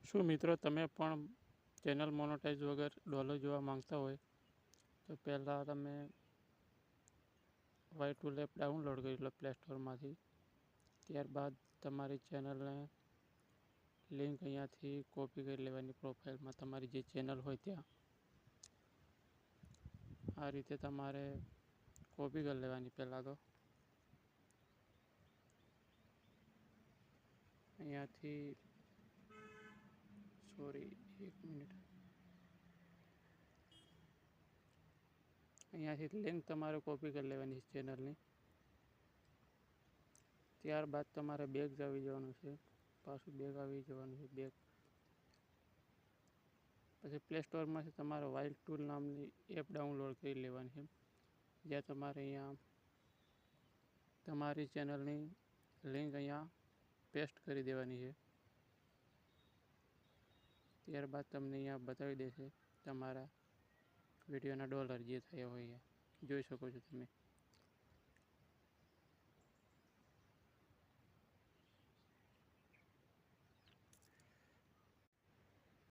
શું મિત્રો તમે પણ ચેનલ મોનોટાઈઝ વગર ડોલર જોવા માંગતા હોય તો પહેલાં તમે Y2 એપ ડાઉનલોડ કરી લો પ્લે સ્ટોરમાંથી. ત્યારબાદ તમારી ચેનલને લિંક અહીંયાથી કોપી કરી લેવાની પ્રોફાઇલમાં તમારી જે ચેનલ હોય ત્યાં. આ રીતે તમારે કોપી કરી લેવાની પહેલાં તો. અહીંયાથી એક મિનિટ અહીંયાથી લિંક તમારે કોપી કરી લેવાની છે ચેનલની. ત્યારબાદ તમારે બેગ આવી જવાનું છે. પાછું બેગ આવી જવાનું છે બેગ. પછી પ્લે સ્ટોરમાંથી તમારે વાઇલ્ડ ટૂલ નામની એપ ડાઉનલોડ કરી લેવાની છે. જ્યાં તમારે અહીંયા તમારી ચેનલની લિંક અહીંયા પેસ્ટ કરી દેવાની છે. ત્યારબાદ તમને અહીંયા બતાવી દેશે તમારા વિડીયોના ડોલર જે થયા હોય એ જોઈ શકો છો તમે.